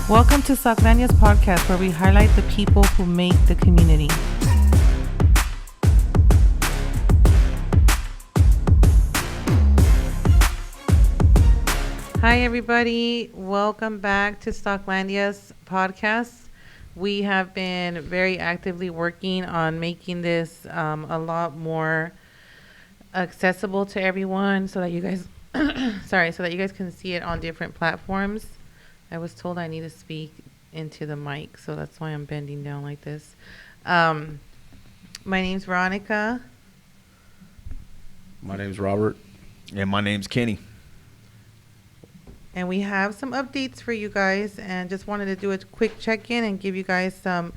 Welcome to Stocklandia's podcast, where we highlight the people who make the community. Hi, everybody. Welcome back to Stocklandia's podcast. We have been very actively working on making this a lot more accessible to everyone, so that you guys, so that you guys can see it on different platforms. I was told I need to speak into the mic, so that's why I'm bending down like this. My name's Veronica. My name's Robert. And my name's Kenny. And we have some updates for you guys, and just wanted to do a quick check-in and give you guys some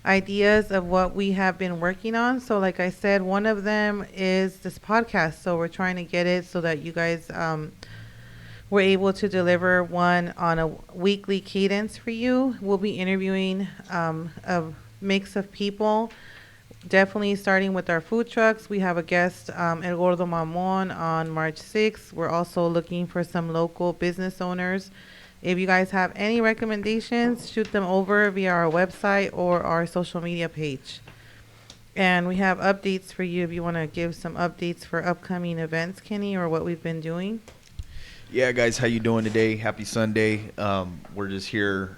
ideas of what we have been working on. So like I said, one of them is this podcast. So we're trying to get it so that you guys we're able to deliver one on a weekly cadence for you. We'll be interviewing a mix of people, definitely starting with our food trucks. We have a guest, El Gordo Mamon, on March 6th. We're also looking for some local business owners. If you guys have any recommendations, shoot them over via our website or our social media page. And we have updates for you if you want to give some updates for upcoming events, Kenny, or what we've been doing. Yeah, guys, how you doing today? Happy Sunday. We're just here,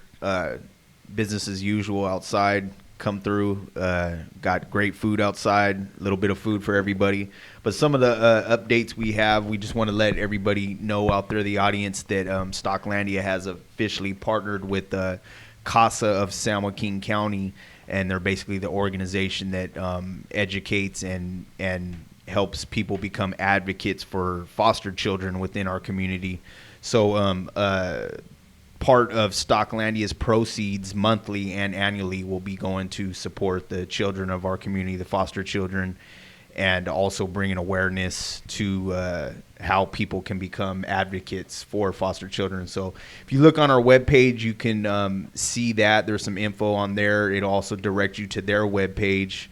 business as usual outside. Come through, got great food outside, a little bit of food for everybody. But some of the updates we have, we just want to let everybody know out there, the audience, that Stocklandia has officially partnered with CASA of San Joaquin County, and they're basically the organization that educates and helps people become advocates for foster children within our community. So part of Stocklandia's proceeds monthly and annually will be going to support the children of our community, the foster children, and also bringing awareness to how people can become advocates for foster children. So if you look on our webpage, you can see that. There's some info on there. It'll also direct you to their webpage.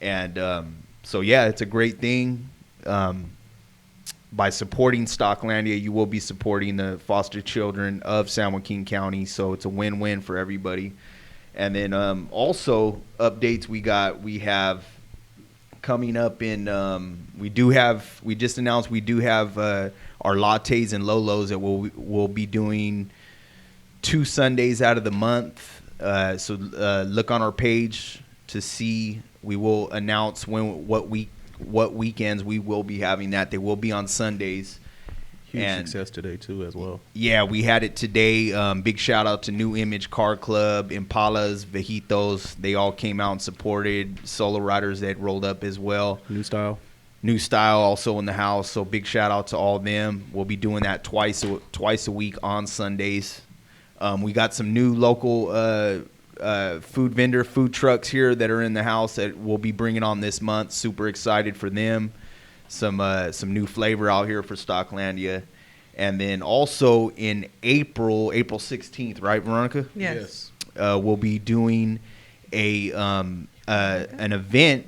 And so, yeah, it's a great thing. By supporting Stocklandia, you will be supporting the foster children of San Joaquin County. So it's a win-win for everybody. And then also updates we have coming up in we just announced we do have our lattes and lolos that we'll be doing 2 Sundays out of the month. So look on our page to see. We will announce what weekends we will be having that. They will be on Sundays. Huge success today too, as well. Yeah, we had it today. Big shout out to New Image Car Club, Impalas, Vejitos. They all came out and supported. Solo riders that rolled up as well. New Style also in the house. So big shout out to all of them. We'll be doing that twice a week on Sundays. We got some new local food trucks here that are in the house that we'll be bringing on this month. Super excited for them. Some new flavor out here for Stocklandia. And then also in April 16th, right, Veronica? Yes. We'll be doing an event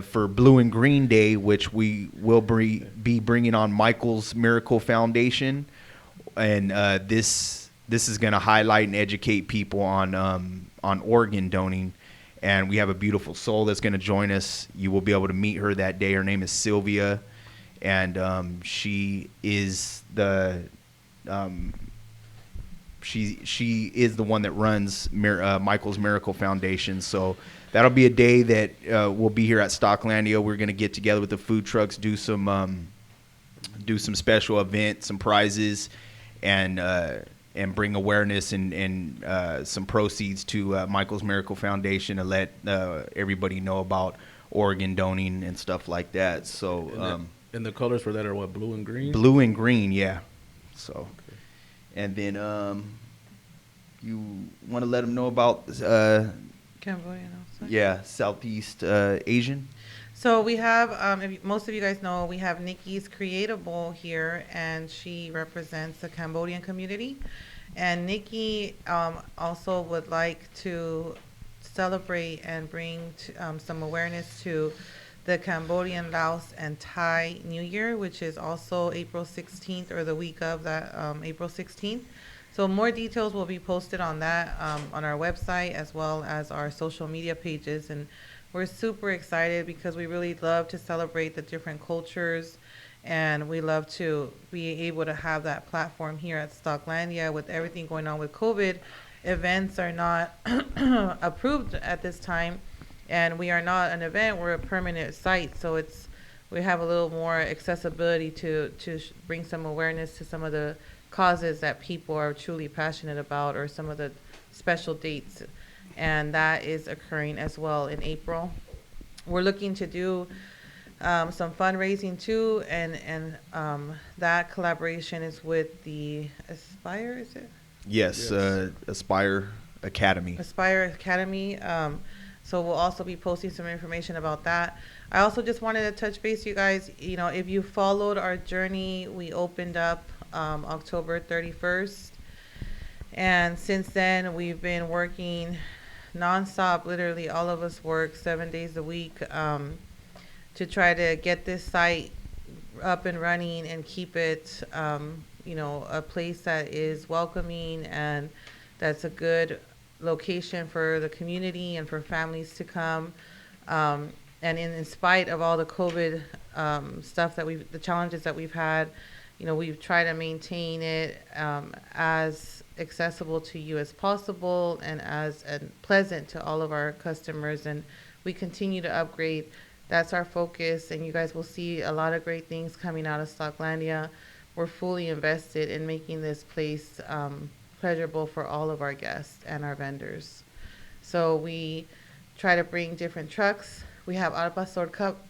for Blue and Green Day, which we will be bringing on Michael's Miracle Foundation. And this is going to highlight and educate people on organ donating. And we have a beautiful soul that's going to join us. You will be able to meet her that day. Her name is Sylvia, and she is the she is the one that runs Michael's Miracle Foundation. So that'll be a day that we'll be here at Stocklandia. We're going to get together with the food trucks, do some special events, some prizes, and bring awareness and some proceeds to Michael's Miracle Foundation, and let everybody know about organ donating and stuff like that. So, and the colors for that are what, blue and green? Blue and green, yeah. So, okay. And then you want to let them know about Cambodian also. Yeah, Southeast Asian. So we have, most of you guys know, we have Nikki's Creatable here, and she represents the Cambodian community. And Nikki also would like to celebrate and bring some awareness to the Cambodian, Laos, and Thai New Year, which is also April 16th, or the week of that, April 16th. So more details will be posted on that, on our website as well as our social media pages. And we're super excited because we really love to celebrate the different cultures, and we love to be able to have that platform here at Stocklandia. With everything going on with COVID, events are not approved at this time, and we are not an event, we're a permanent site. So we have a little more accessibility to bring some awareness to some of the causes that people are truly passionate about, or some of the special dates. And that is occurring as well in April. We're looking to do some fundraising too, and that collaboration is with the Aspire, is it? Yes, Yes. Aspire Academy. Aspire Academy. So we'll also be posting some information about that. I also just wanted to touch base, you guys. You know, if you followed our journey, we opened up October 31st. And since then, we've been working nonstop. Literally, all of us work 7 days a week to try to get this site up and running and keep it, a place that is welcoming and that's a good location for the community and for families to come. And in spite of all the COVID stuff the challenges that we've had, we've tried to maintain it as accessible to you as possible and as pleasant to all of our customers. And we continue to upgrade. That's our focus, and you guys will see a lot of great things coming out of Stocklandia. We're fully invested in making this place pleasurable for all of our guests and our vendors. So we try to bring different trucks. We have Al Pastor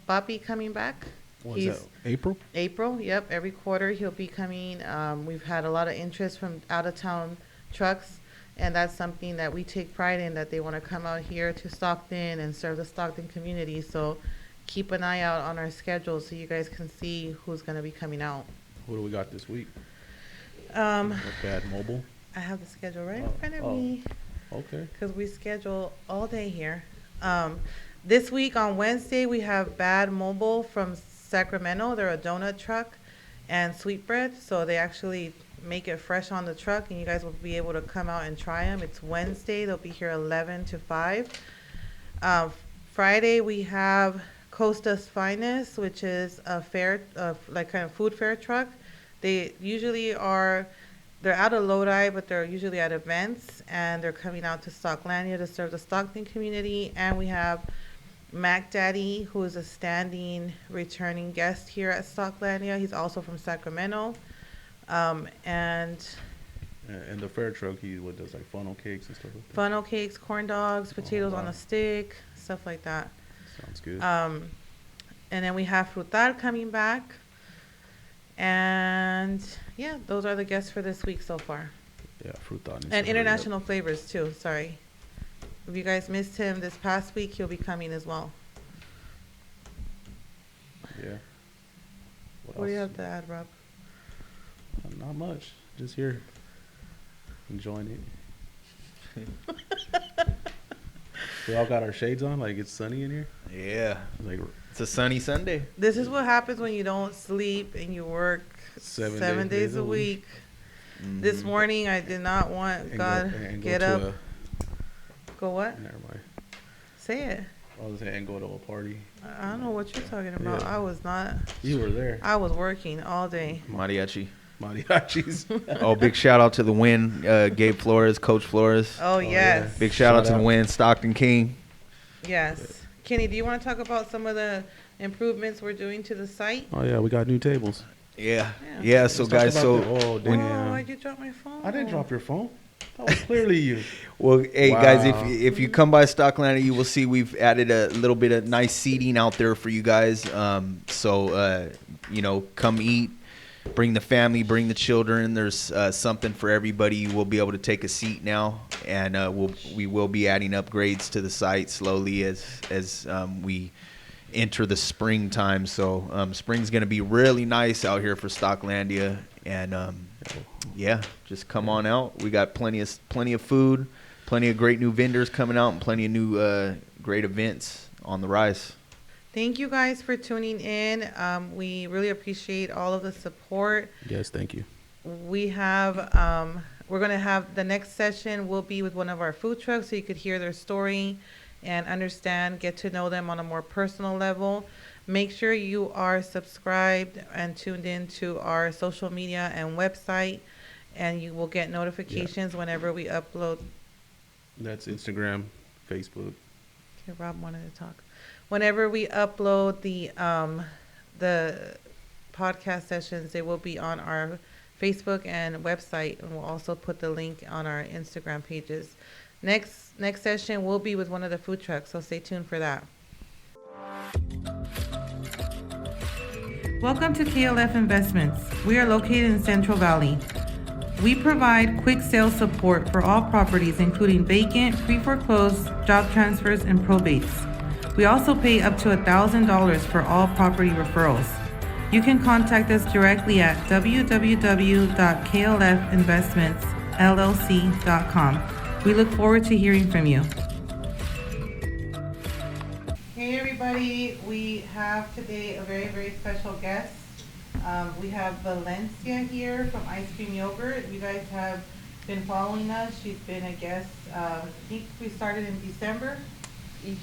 Papi coming back. What's that? April? April, yep. Every quarter he'll be coming. We've had a lot of interest from out-of-town trucks, and that's something that we take pride in, that they want to come out here to Stockton and serve the Stockton community. So keep an eye out on our schedule so you guys can see who's going to be coming out. What do we got this week? Um, Bad Mobile? I have the schedule right in front of me Okay. because we schedule all day here. This week on Wednesday, we have Bad Mobile from Sacramento. They're a donut truck and sweetbread, so they actually make it fresh on the truck, and you guys will be able to come out and try them. It's Wednesday. They'll be here 11 to 5. Friday, we have Costa's Finest, which is a fair, like kind of food fair truck. They usually they're out of Lodi, but they're usually at events, and they're coming out to Stocklandia to serve the Stockton community. And we have Mac Daddy, who is a standing returning guest here at Stocklandia. He's also from Sacramento. And the fair truck, what does like funnel cakes and stuff like that? funnel cakes, corn dogs, potatoes on wow. a stick, stuff like that. Sounds good. And then we have Frutal coming back. And yeah, those are the guests for this week so far. Yeah, Frutal. And International Flavors too, sorry. If you guys missed him this past week, he'll be coming as well. Yeah. What do you have to add, Rob? Not much. Just here. Enjoying it. We all got our shades on, like it's sunny in here. Yeah, Like it's a sunny Sunday. This is what happens when you don't sleep and you work 7 days a week. This morning, I did not want God get up. Go what? Never mind. Say it. I was saying go to a party. I don't know what you're talking about. Yeah. I was not. You were there. I was working all day. Mariachi. Mariachis. Oh, big shout out to the win, Gabe Flores, Coach Flores. Oh, yes. Big shout out to the out. win, Stockton King. Yes. Kenny, do you want to talk about some of the improvements we're doing to the site? Oh yeah, we got new tables. Yeah, Yeah. yeah. So Let's talk guys, about so oh damn. Oh, why'd you drop my phone? I didn't drop your phone. That was clearly you. well, hey guys, Wow. if you come by Stocklandia, you will see we've added a little bit of nice seating out there for you guys. So come eat. Bring the family, bring the children. There's something for everybody. You will be able to take a seat now, and we will be adding upgrades to the site slowly as we enter the springtime. So spring's going to be really nice out here for Stocklandia, and yeah, just come on out. We got plenty of food, plenty of great new vendors coming out, and plenty of new great events on the rise. Thank you guys for tuning in. We really appreciate all of the support. Yes, thank you. We have we're going to have the next session will be with one of our food trucks so you could hear their story and understand, get to know them on a more personal level. Make sure you are subscribed and tuned in to our social media and website, and you will get notifications whenever we upload. That's Instagram, Facebook. Okay, Rob wanted to talk. Whenever we upload the podcast sessions, they will be on our Facebook and website, and we'll also put the link on our Instagram pages. Next session will be with one of the food trucks, so stay tuned for that. Welcome to KLF Investments. We are located in Central Valley. We provide quick sale support for all properties, including vacant, pre-foreclosed, job transfers, and probates. We also pay up to $1,000 for all property referrals. You can contact us directly at www.klfinvestmentsllc.com. We look forward to hearing from you. Hey everybody, we have today a very, very special guest. We have Valencia here from Iscream Yogurt. You guys have been following us. She's been a guest, I think we started in December.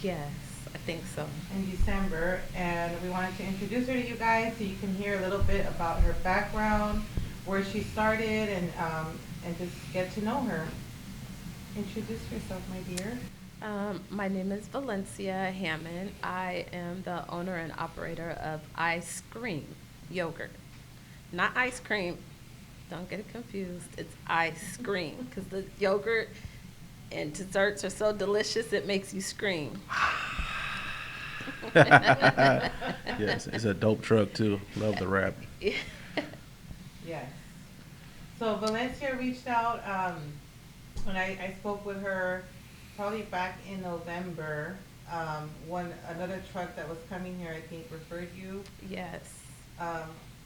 Yes, I think so. In December, and we wanted to introduce her to you guys so you can hear a little bit about her background, where she started, and just get to know her. Introduce yourself, my dear. My name is Valencia Hammond. I am the owner and operator of Iscream Yogurt. Not ice cream. Don't get it confused. It's Iscream because the yogurt and desserts are so delicious it makes you scream. Yes, it's a dope truck too. Love the rap. Yes. So Valencia reached out when I spoke with her probably back in November. Another truck that was coming here, I think, referred you. Yes.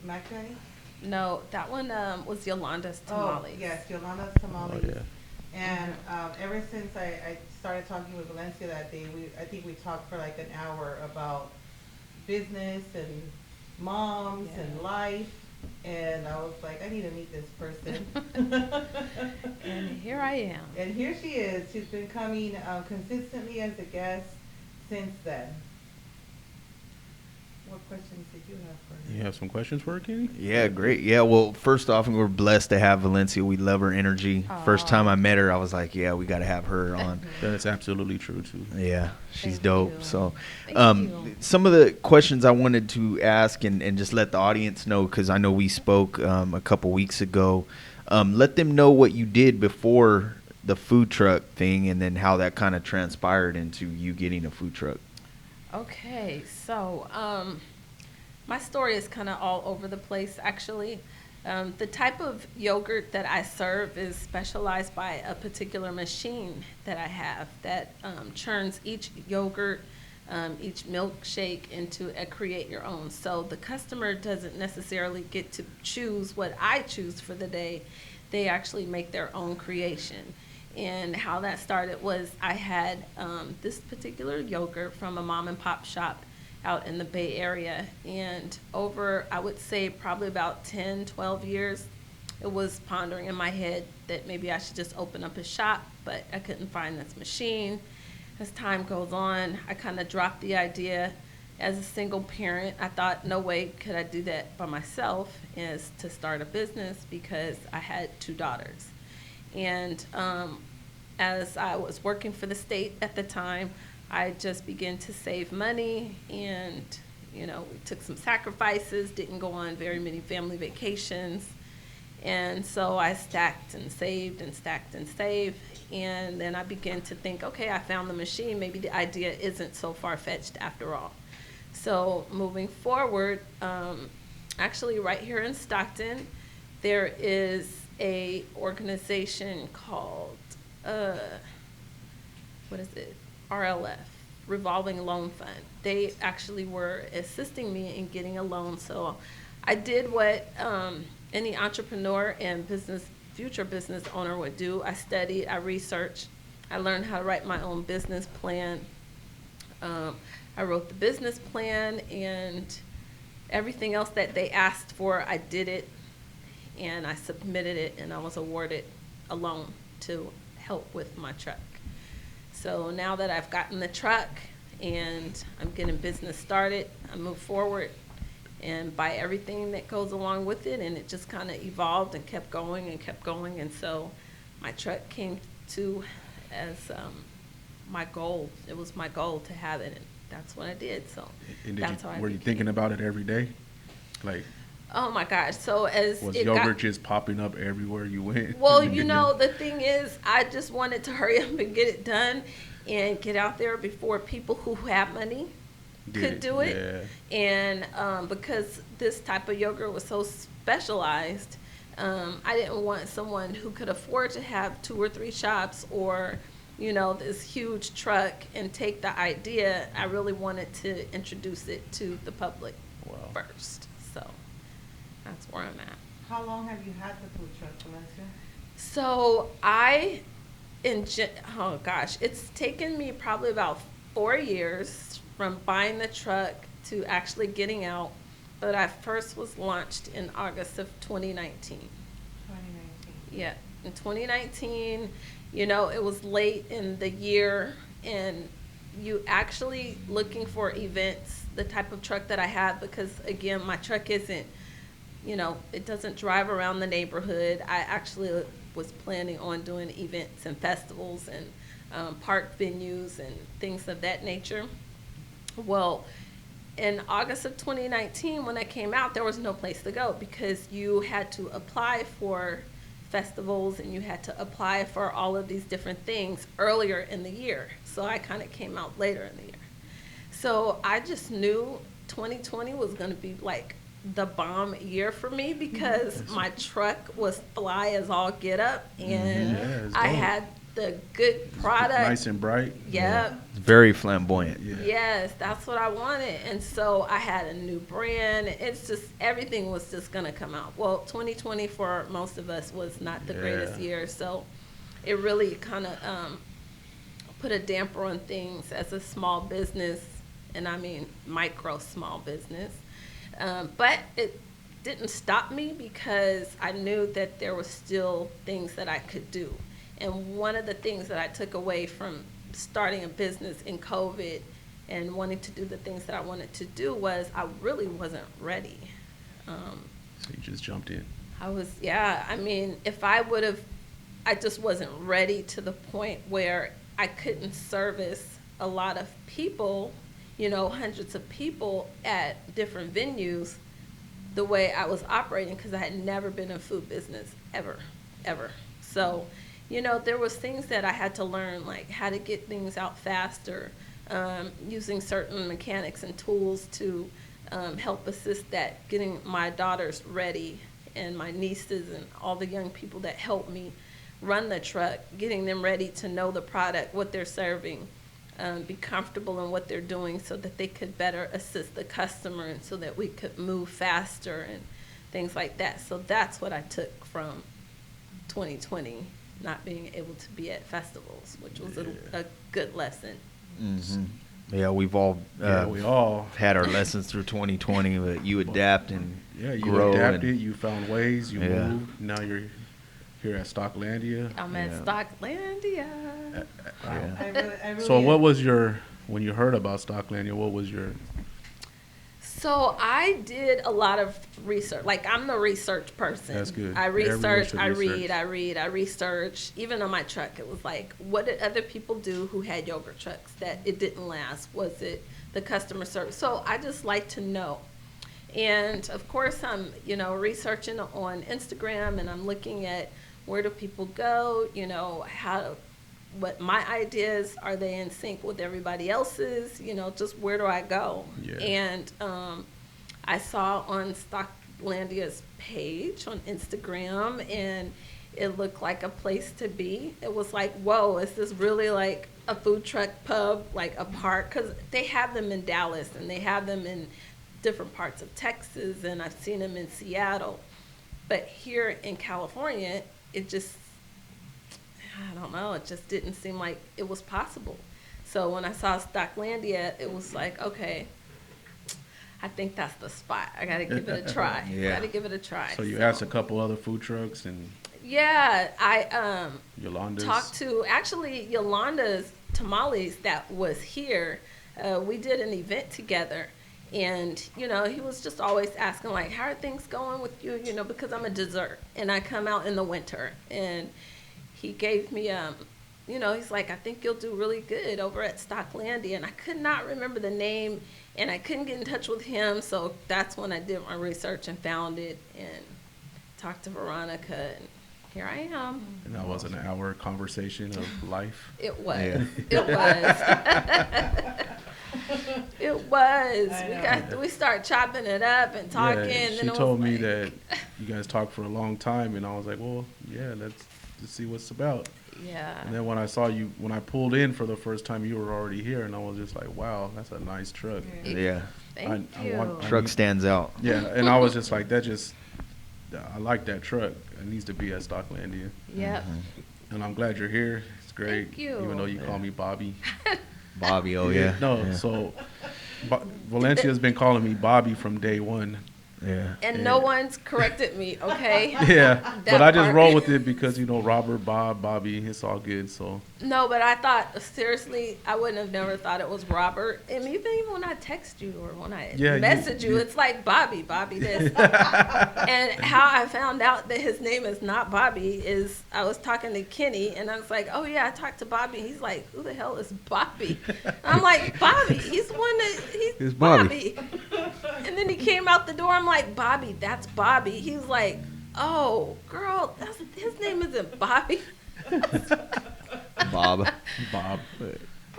Macdaddy? No, that one was Yolanda's tamales. Oh, yes, Yolanda's tamales. Oh, yeah. And ever since I started talking with Valencia that day, I think we talked for like an hour about business and moms and life. And I was like, I need to meet this person. And here I am. And here she is. She's been coming consistently as a guest since then. What questions did you have for her? You have some questions for her, Kenny? Yeah, great. Yeah, well, first off, we're blessed to have Valencia. We love her energy. First time I met her, I was like, yeah, we got to have her on. That's absolutely true, too. Yeah, she's Thank dope. you. So, Thank you. some of the questions I wanted to ask and just let the audience know, because I know we spoke a couple weeks ago. Let them know what you did before the food truck thing and then how that kind of transpired into you getting a food truck. Okay, so my story is kind of all over the place, actually. The type of yogurt that I serve is specialized by a particular machine that I have that churns each yogurt, each milkshake into a create your own. So the customer doesn't necessarily get to choose what I choose for the day. They actually make their own creation. And how that started was I had this particular yogurt from a mom and pop shop out in the Bay Area. And over, I would say, probably about 10, 12 years, it was pondering in my head that maybe I should just open up a shop, but I couldn't find this machine. As time goes on, I kind of dropped the idea. As a single parent, I thought, no way could I do that by myself, is to start a business because I had 2 daughters. And as I was working for the state at the time, I just began to save money, and we took some sacrifices, didn't go on very many family vacations. And so I stacked and saved and stacked and saved. And then I began to think, okay, I found the machine. Maybe the idea isn't so far-fetched after all. So moving forward, actually right here in Stockton, there is a organization called, RLF, Revolving Loan Fund. They actually were assisting me in getting a loan. So I did what any entrepreneur and future business owner would do. I studied, I researched, I learned how to write my own business plan. I wrote the business plan, and everything else that they asked for, I did it, and I submitted it, and I was awarded a loan to help with my truck. So now that I've gotten the truck and I'm getting business started, I move forward and buy everything that goes along with it, and it just kind of evolved and kept going and kept going. And so my truck came to as my goal. It was my goal to have it, and that's what I did. So And that's how I were you became. thinking about it every day? Like, Oh my gosh! So as was it yogurt got, just popping up everywhere you went? well, you know, the thing is, I just wanted to hurry up and get it done and get out there before people who have money could do it. Yeah. And because this type of yogurt was so specialized, I didn't want someone who could afford to have 2 or 3 shops or, you know, this huge truck and take the idea. I really wanted to introduce it to the public Wow. first. So that's where I'm at. How long have you had the food truck, Valencia? So oh gosh, it's taken me probably about 4 years from buying the truck to actually getting out. But I first was launched in August of 2019. 2019. Yeah, in 2019, you know, it was late in the year, and you actually looking for events, the type of truck that I have, because again, my truck isn't, you know, it doesn't drive around the neighborhood. I actually was planning on doing events and festivals and park venues and things of that nature. Well, in August of 2019, when I came out, there was no place to go because you had to apply for festivals and you had to apply for all of these different things earlier in the year. So I kind of came out later in the year. So I just knew 2020 was going to be like the bomb year for me because my truck was fly as all get up, and Yeah, it's I dope. had the good product. Nice and bright. Yep. It's very flamboyant. Yeah. Yes, that's what I wanted. And so I had a new brand. It's just, everything was just going to come out. Well, 2020 for most of us was not the greatest Yeah. year. So it really kind of put a damper on things as a small business, and I mean micro small business. But it didn't stop me because I knew that there were still things that I could do. And one of the things that I took away from starting a business in COVID and wanting to do the things that I wanted to do was I really wasn't ready. So you just jumped in. I mean, if I would have, I just wasn't ready to the point where I couldn't service a lot of people, you know, hundreds of people at different venues the way I was operating, because I had never been in food business ever. So, you know, there was things that I had to learn, like how to get things out faster, using certain mechanics and tools to help assist that, getting my daughters ready and my nieces and all the young people that help me run the truck, getting them ready to know the product, what they're serving, be comfortable in what they're doing so that they could better assist the customer and so that we could move faster and things like that. So that's what I took from 2020, not being able to be at festivals, which was a good lesson. Mm-hmm. Yeah, we've all We all. had our lessons through 2020, but you adapt and Yeah, you grow. adapted. You found ways. You Yeah. moved. Now you're here at Stocklandia. I'm at Yeah. I Stocklandia. really So what was when you heard about Stocklandia, what was your? So I did a lot of research. Like, I'm the research person. That's good. I Everyone research, should I research. I research. Even on my truck, it was like, what did other people do who had yogurt trucks that it didn't last? Was it the customer service? So I just like to know. And of course, I'm, you know, researching on Instagram, and I'm looking at where do people go, you know, what my ideas, are they in sync with everybody else's, you know, just where do I go? Yeah. And I saw on Stocklandia's page on Instagram, and it looked like a place to be. It was like, whoa, is this really like a food truck pub, like a park? Because they have them in Dallas, and they have them in different parts of Texas, and I've seen them in Seattle. But here in California, it just, I don't know, it just didn't seem like it was possible. So when I saw Stocklandia, it was like, okay, I think that's the spot. I got to give it a try. Yeah. Got to give it a try. So you asked a couple other food trucks and. Yeah, I Yolanda's. talked to actually Yolanda's tamales that was here. We did an event together, and he was just always asking like, "How are things going with you?" Because I'm a dessert and I come out in the winter, and he gave me he's like, "I think you'll do really good over at Stocklandia," and I could not remember the name, and I couldn't get in touch with him, so that's when I did my research and found it and talked to Veronica, and here I am. And that was an hour conversation of life. It was. Yeah. It was. It was. I know. We started chopping it up and talking. Yeah, and she then it told was me like, that you guys talked for a long time, and I was like, well, yeah, let's see what's about. Yeah. And then when I saw you, when I pulled in for the first time, you were already here, and I was just like, wow, that's a nice truck. Yeah. Thank you. Truck stands out. Yeah, and I was just like, I like that truck. It needs to be at Stocklandia. Yep. And I'm glad you're here. It's great. Thank you. Even though you call me Bobby. Bobby, oh yeah. No, Yeah. so Valencia's been calling me Bobby from day one. Yeah. And no one's corrected me, okay? Yeah, That but I just part. roll with it because, Robert, Bob, Bobby, it's all good, so. No, but I thought, seriously, I wouldn't have never thought it was Robert. And even when I text you or when I message you, it's like Bobby this. And how I found out that his name is not Bobby is I was talking to Kenny, and I was like, oh, yeah, I talked to Bobby. He's like, who the hell is Bobby? And I'm like, Bobby. He's the one that, he's Bobby. And then he came out the door. I'm like, Bobby, that's Bobby. He was like, oh, girl, his name isn't Bobby. Bob. Bob.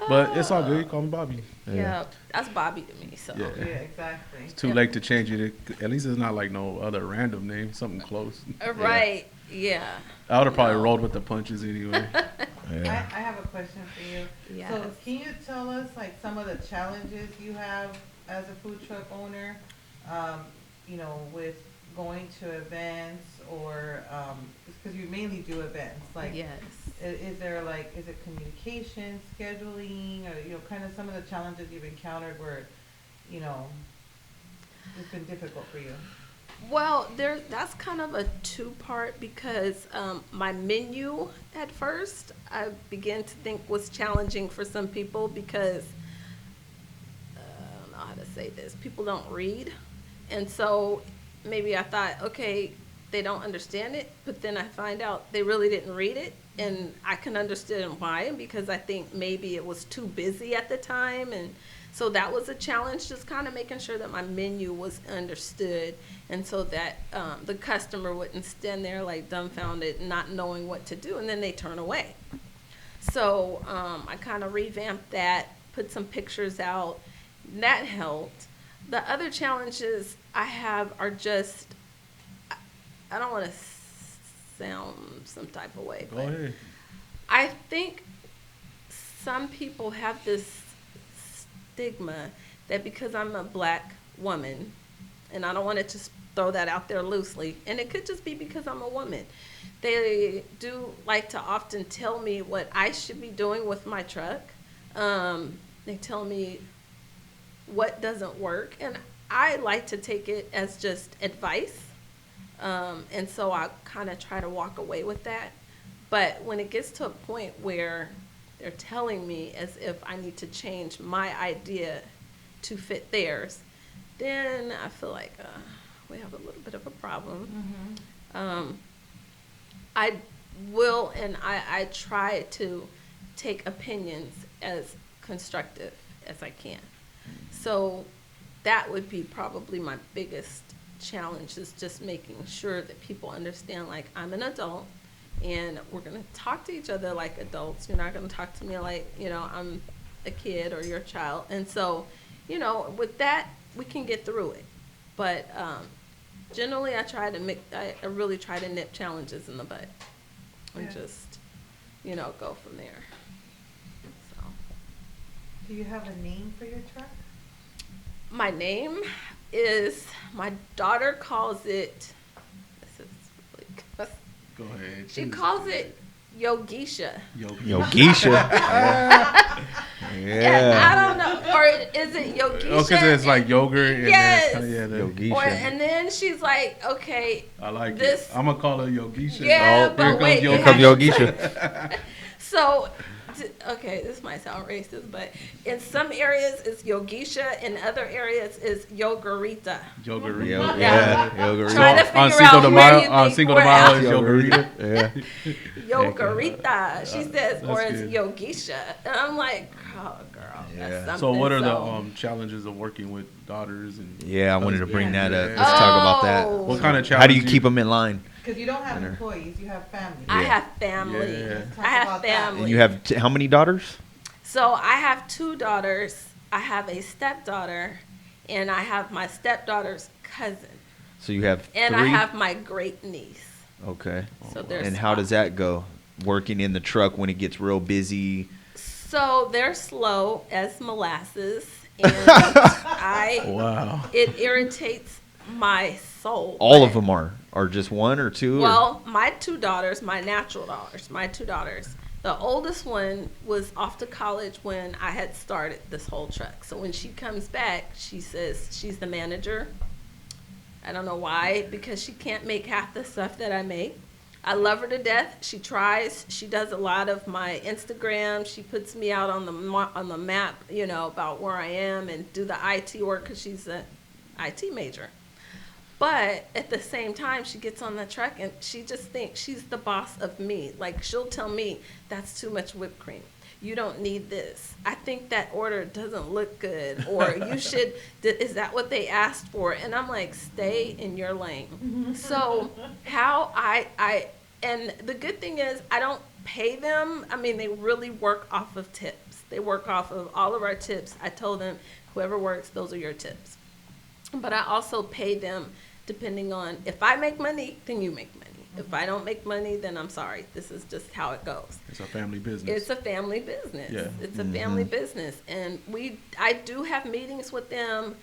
But it's all good. You call me Bobby. Yeah, that's Bobby to me. So Yeah. Yeah, exactly. It's too late to change it. At least it's not like no other random name. Something close. Right, yeah. I would have probably rolled with the punches anyway. I Yeah. have a question for you. Yes. So can you tell us like some of the challenges you have as a food truck owner, with going to events or, because you mainly do events, like, Yes. is it communication, scheduling, or, kind of some of the challenges you've encountered where, it's been difficult for you? Well, that's kind of a two-part because my menu at first I began to think was challenging for some people because I don't know how to say this. People don't read, and so maybe I thought, okay, they don't understand it, but then I find out they really didn't read it, and I can understand why because I think maybe it was too busy at the time, and so that was a challenge, just kind of making sure that my menu was understood, and so that the customer wouldn't stand there like dumbfounded, not knowing what to do, and then they turn away. So I kind of revamped that, put some pictures out, and that helped. The other challenges I have are just, I don't want to sound some type of way, Go but ahead. I think some people have this stigma that because I'm a black woman, and I don't want to just throw that out there loosely, and it could just be because I'm a woman, they do like to often tell me what I should be doing with my truck. They tell me what doesn't work, and I like to take it as just advice, and so I kind of try to walk away with that. But when it gets to a point where they're telling me as if I need to change my idea to fit theirs, then I feel like we have a little bit of a problem. I will, and I try to take opinions as constructive as I can. So that would be probably my biggest challenge, is just making sure that people understand, like, I'm an adult and we're going to talk to each other like adults. You're not going to talk to me like, I'm a kid or you're a child. And so, with that, we can get through it. But generally, I really try to nip challenges in the bud and just, go from there. So. Do you have a name for your truck? My name is, my daughter calls it, this is really, Go ahead. she calls it Yogisha. Yo, Geisha. And I don't know, or is it Yogisha? Oh, because it's like yogurt. And Yes. then it's kinda, Yo, yeah, Geisha. And then she's like, okay, I like this. it. I'm gonna call her Yogisha. Yeah, Oh, but here wait, comes you Come have- Yogisha. So, okay, this might sound racist, but in some areas it's Yogisha, in other areas it's Yogurita. Yogurt. Yeah. Yogurt. Trying to on figure Cinco out de where Mayo, you on think Cinco we're de Mayo at. is Yogurita. Yeah. Yogurita, she says, or That's it's good. Yogisha. And I'm like, oh, girl, Yeah. that's something. So what are the challenges of working with daughters and? Yeah, I wanted to bring that up. Yeah. Let's talk about that. Oh. What kind of How do you challenge keep them in line? Because you don't have employees, you have family. I Yeah. have family. Yeah. I have Talk about that. family. And you have how many daughters? So I have 2 daughters. I have a stepdaughter, and I have my stepdaughter's cousin, So you have and 3? I have my great niece. Okay. So there's And how does that go? Working in the truck when it gets real busy. So they're slow as molasses, and it irritates my soul. All but- of them are, or just one or two? Well, my 2 daughters, my natural daughters, my 2 daughters. The oldest one was off to college when I had started this whole truck. So when she comes back, she says she's the manager. I don't know why, because she can't make half the stuff that I make. I love her to death. She tries. She does a lot of my Instagram. She puts me out on the map, you know, about where I am and do the IT work because she's an IT major. But at the same time, she gets on the truck and she just thinks she's the boss of me. Like, she'll tell me, that's too much whipped cream. You don't need this. I think that order doesn't look good. Or you should, is that what they asked for? And I'm like, stay in your lane. So how and the good thing is I don't pay them. I mean, they really work off of tips. They work off of all of our tips. I told them, whoever works, those are your tips. But I also pay them depending on, if I make money, then you make money. If I don't make money, then I'm sorry. This is just how it goes. It's a family business. It's a family business. Yeah. It's a family business. And I do have meetings with them.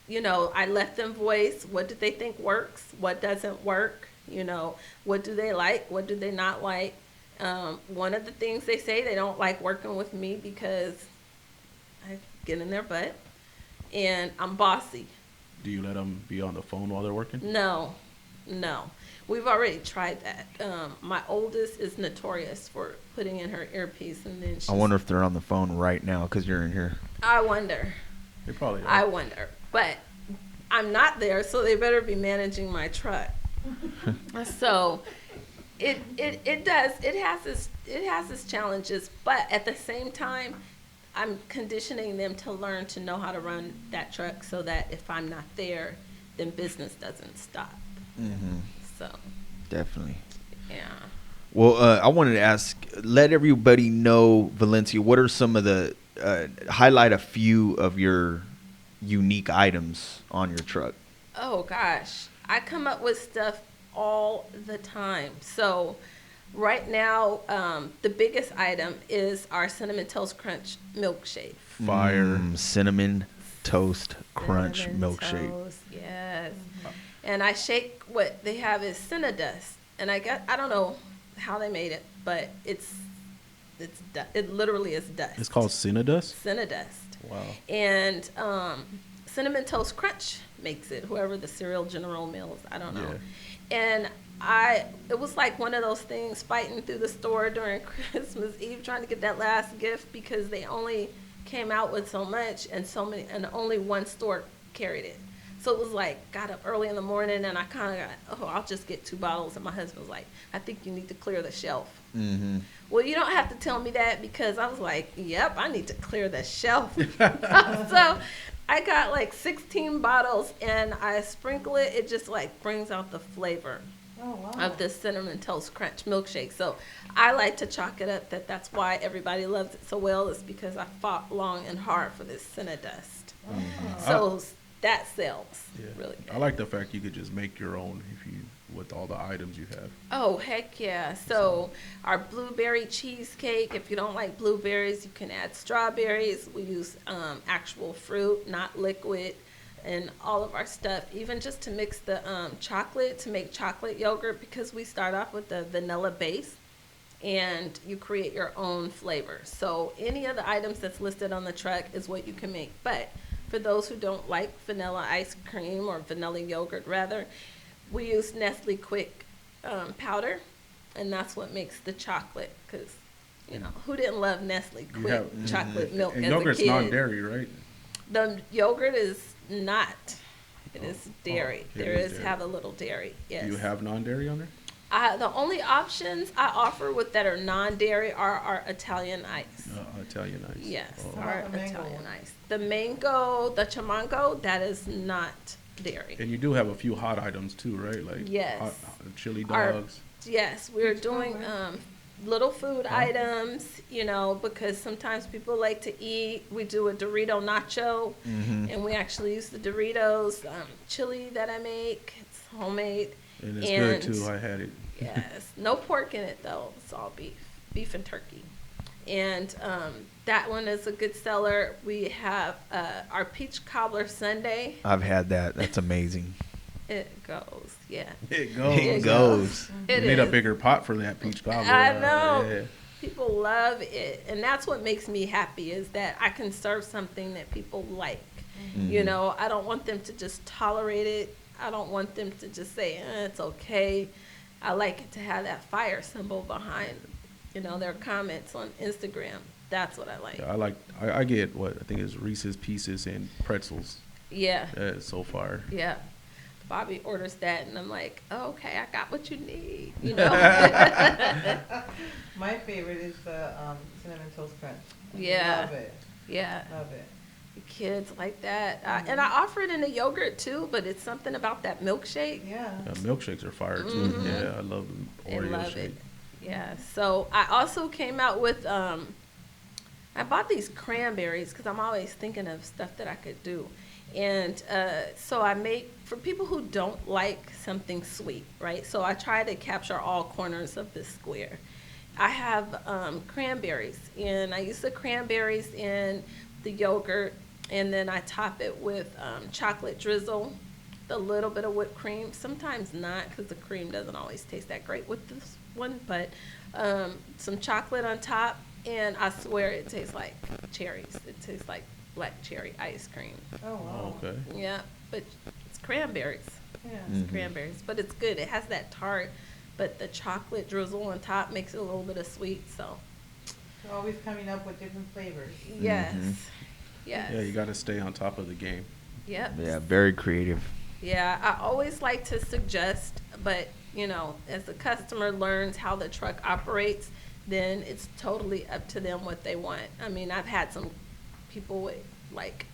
You know, I let them voice, what do they think works? What doesn't work? You know, what do they like? What do they not like? One of the things they say, they don't like working with me because I get in their butt and I'm bossy. Do you let them be on the phone while they're working? No. We've already tried that. My oldest is notorious for putting in her earpiece and then I wonder if they're on the phone right now because you're in here. I wonder. They probably are. I wonder. But I'm not there, so they better be managing my truck. So it does. It has its challenges, but at the same time, I'm conditioning them to learn to know how to run that truck so that if I'm not there, then business doesn't stop. Mm-hmm. So, Definitely. yeah. Well, I wanted to ask, let everybody know, Valencia, what are some of the, highlight a few of your unique items on your truck? Oh, gosh. I come up with stuff all the time. So, right now, the biggest item is our Cinnamon Toast Crunch milkshake. Fire. Cinnamon Toast Crunch Cinnamon milkshake. toast, yes. And I shake, what they have is Cinnadust. And I don't know how they made it, but it literally is dust. It's called Cinnadust? Cinnadust. Wow. And Cinnamon Toast Crunch makes it, whoever the cereal General Mills, I don't know. Yeah. And it was like one of those things, fighting through the store during Christmas Eve, trying to get that last gift because they only came out with so much and so many, and only one store carried it. So it was like, got up early in the morning and I kind of got, I'll just get 2 bottles. And my husband was like, I think you need to clear the shelf. Mm-hmm. Well, you don't have to tell me that because I was like, yep, I need to clear the shelf. So I got like 16 bottles and I sprinkle it. It just like brings out the flavor of the Cinnamon Toast Crunch milkshake. So I like to chalk it up that's why everybody loves it so well, is because I fought long and hard for this Cinnadust. So that sells really good. I like the fact you could just make your own with all the items you have. Oh, heck yeah. So our blueberry cheesecake, if you don't like blueberries, you can add strawberries. We use actual fruit, not liquid. in all of our stuff, even just to mix the chocolate, to make chocolate yogurt, because we start off with the vanilla base and you create your own flavor. So any of the items that's listed on the truck is what you can make. But for those who don't like vanilla ice cream, or vanilla yogurt rather, we use Nestle Quick powder, and that's what makes the chocolate, because you know, who didn't love Nestle Quick chocolate milk And as yogurt's a kid? non-dairy, right? The yogurt is not. It is dairy. it There is is dairy. have a little dairy. Yes. Do you have non-dairy on there? The only options I offer with that are non-dairy are our Italian ice. Italian ice. Yes, Oh. our What about the mango Italian one? ice. The mango, the chamango, that is not dairy. And you do have a few hot items too, right? Like Yes. hot chili Our- dogs. Yes, we're Peach doing cobbler. little food items, you know, because sometimes people like to eat. We do a Dorito nacho, and we actually use the Doritos chili that I make. It's homemade. And it's good too. I had it. Yes, no pork in it though. It's all beef and turkey. And that one is a good seller. We have our peach cobbler sundae. I've had that. That's amazing. It goes, yeah. It goes. It goes. It We need a is. bigger pot for that peach cobbler. I know. Yeah. People love it, and that's what makes me happy, is that I can serve something that people like. You know, I don't want them to just tolerate it. I don't want them to just say, it's okay. I like it to have that fire symbol behind, you know, their comments on Instagram. That's what I like. Yeah, I get what I think is Reese's Pieces and pretzels. Yeah, That is so far. yeah. Bobby orders that, and I'm like, oh, okay, I got what you need, you know? My favorite is the cinnamon toast crunch. Yeah. Love it. Yeah. Love it. The kids like that. And I offer it in a yogurt too, but it's something about that milkshake. Yeah. Milkshakes are fire too. Yeah, I love the They Oreo love shake. it. Yeah. So I also came out with, I bought these cranberries because I'm always thinking of stuff that I could do. And so I make, for people who don't like something sweet, right? So I try to capture all corners of this square. I have cranberries, and I use the cranberries in the yogurt, and then I top it with chocolate drizzle, a little bit of whipped cream. Sometimes not, because the cream doesn't always taste that great with this one, but some chocolate on top, and I swear it tastes like cherries. It tastes like black cherry ice cream. Oh, wow. Oh, okay. Yeah, but it's cranberries. Yeah. It's cranberries, but it's good. It has that tart, but the chocolate drizzle on top makes it a little bit of sweet. So So always coming up with different flavors. yes, yes, Yeah, you got to stay on top of the game. yep. Yeah, very creative. Yeah, I always like to suggest, but you know, as the customer learns how the truck operates, then it's totally up to them what they want. I mean, I've had some people with like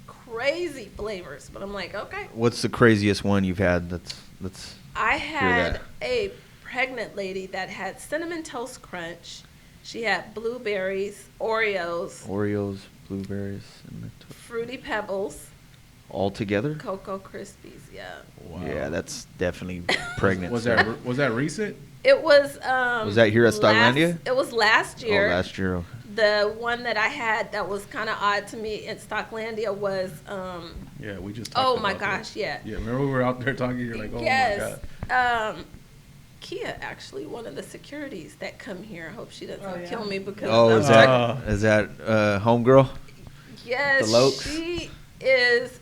crazy flavors, but I'm like, okay. What's the craziest one you've had? That's I had that. a pregnant lady that had cinnamon toast crunch. She had blueberries, Oreos, Oreos, blueberries, and fruity pebbles, all together. Cocoa Krispies. Yeah. Wow. Yeah, that's definitely pregnant. Was stuff. that recent? It was. Was that here at Stocklandia? It was last year. Oh, last year. The one that I had that was kind of odd to me at Stocklandia was. Yeah, we just. Oh talked my about that. gosh! Yeah. Yeah, remember we were out there talking. You're like, oh Yes. my god. Kia, actually, one of the securities that come here. I hope she doesn't Oh, yeah. kill me because. Oh, of is that. that homegirl? Yes, The Lokes? she is.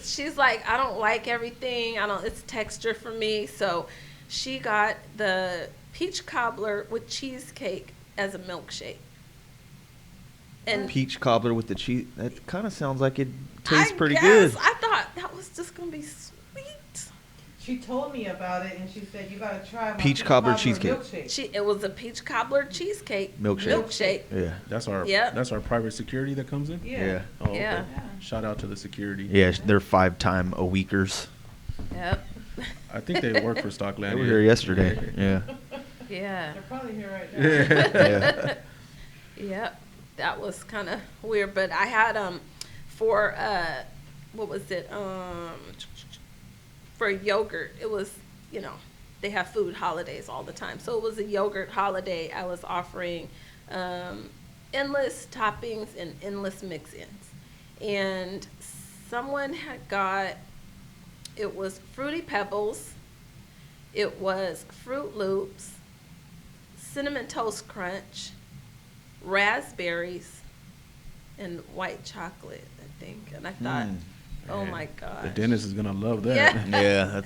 She's like, I don't like everything. It's texture for me. So she got the peach cobbler with cheesecake as a milkshake. And Peach cobbler with the cheese. That kind of sounds like it tastes I pretty guess, good. I thought that was just going to be sweet. She told me about it, and she said, you got to try my Peach cobbler cheesecake. milkshake. It was a peach cobbler cheesecake. Milkshake. Yeah. That's our Yep. that's our private security that comes in. Yeah. Oh, okay. Yeah. Shout out to the security. Yeah, they're 5-time-a-weekers. Yep. I think they work for Stocklandia. They were here yesterday. Yeah. Yeah. They're probably here right now. Yeah. Yep. That was kind of weird, but I had for what was it for yogurt. It was, you know, they have food holidays all the time, so it was a yogurt holiday. I was offering endless toppings and endless mix-ins, and someone had got, it was Fruity Pebbles, it was Fruit Loops, Cinnamon Toast Crunch, raspberries, and white chocolate, I think. And I thought, oh man. my gosh. The dentist is gonna love that. Yeah. Yeah,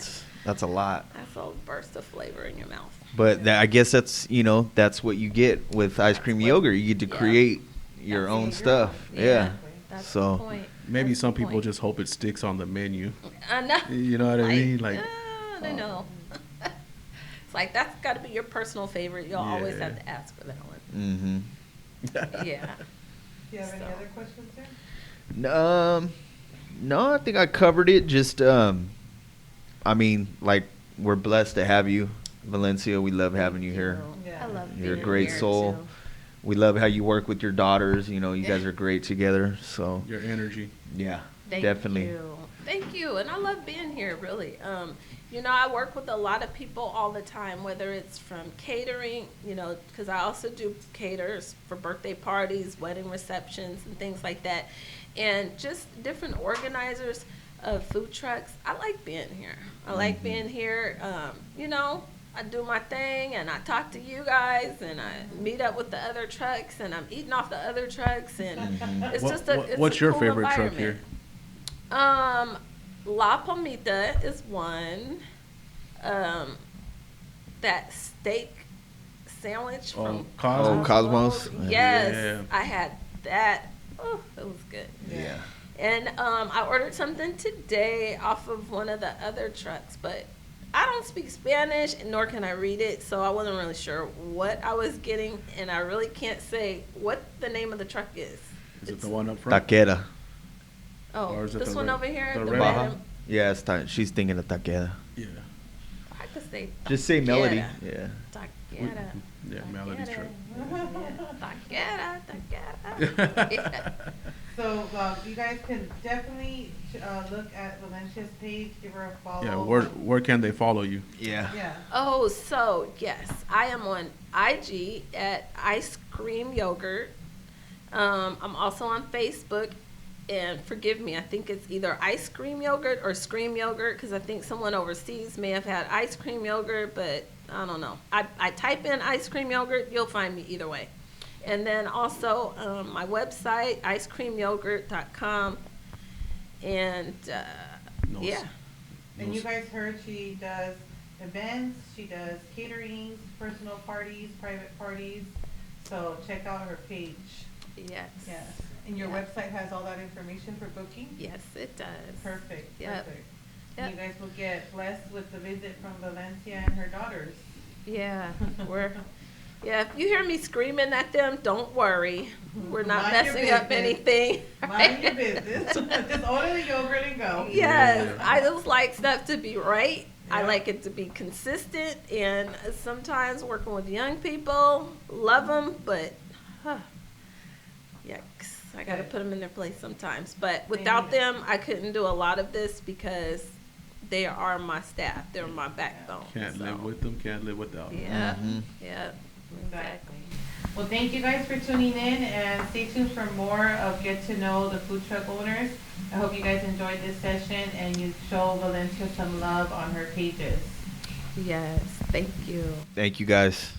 that's a lot. That's a burst of flavor in your mouth. But I guess that's that's what you get with ice cream yogurt. You get to Yeah. create your That's own your stuff. own. Yeah. That's So- the point. Maybe That's some the people point. just hope it sticks on the menu. I know. You know what I mean? Like, I don't know. It's like, that's got to be your personal favorite. You'll always Yeah. have to ask for that one. Mm-hmm. Yeah. Do you have any So. other questions, sir? No, I think I covered it. Just, I mean, like, we're blessed to have you, Valencia. We love having you here. Yeah. I love You're a being great here, soul. too. We love how you work with your daughters. You guys are great together. So, your energy. yeah, Thank definitely. you. Thank you. And I love being here, really. I work with a lot of people all the time, whether it's from catering, because I also do caters for birthday parties, wedding receptions, and things like that. And just different organizers of food trucks. I like being here. I like being here. I do my thing, and I talk to you guys, and I meet up with the other trucks, and I'm eating off the other trucks, and it's What- just a what- it's what's a your cool favorite truck here? environment. La Palmita is one. That steak sandwich Oh, from Cosmos? Oh, Cosmos? Yes, Yeah. I had that. Oh, it was good. Yeah. And I ordered something today off of one of the other trucks, but I don't speak Spanish, nor can I read it, so I wasn't really sure what I was getting, and I really can't say what the name of the truck is. Is it the one up front? Taquera. Oh, Or is it this the one red- over here, the the red red. one? and- Yeah, she's thinking of taquera. Yeah. I could say. Just say melody. taquera. Yeah. Taquera. Yeah, Melody's Taquera. truck. Yeah, taquera, taquera. So you guys can definitely look at Valencia's page, give her a follow. Yeah, where can they follow you? Yeah. Yeah. Oh, so yes, I am on IG at Iscream Yogurt. I'm also on Facebook, and forgive me, I think it's either Iscream Yogurt or Scream Yogurt, because I think someone overseas may have had ice cream yogurt, but I don't know. I type in Iscream Yogurt, you'll find me either way. And then also my website, icecreamyogurt.com, and No, yeah. And you guys heard she does events, she does caterings, personal parties, private parties. So check out her page. Yes. Yes. And your Yeah. website has all that information for booking? Yes, it does. Perfect, Yep. perfect. Yep. And you guys will get blessed with the visit from Valencia and her daughters. Yeah, if you hear me screaming at them, don't worry. We're not Mind your messing up business. anything. Mind your business. Just order the yogurt and go. Yes, Yeah. I just like stuff to be right. I Yeah. like it to be consistent, and sometimes working with young people, love them, but yikes, I got to Good. put them in their place sometimes. But without them, I couldn't do a lot of this because they are my staff. They're my backbone. Can't so. live with them, can't live without them. Yeah, Mhm. yeah, exactly. Well, thank you guys for tuning in, and stay tuned for more of Get to Know the Food Truck Owners. I hope you guys enjoyed this session and you show Valencia some love on her pages. Yes, thank you. Thank you guys.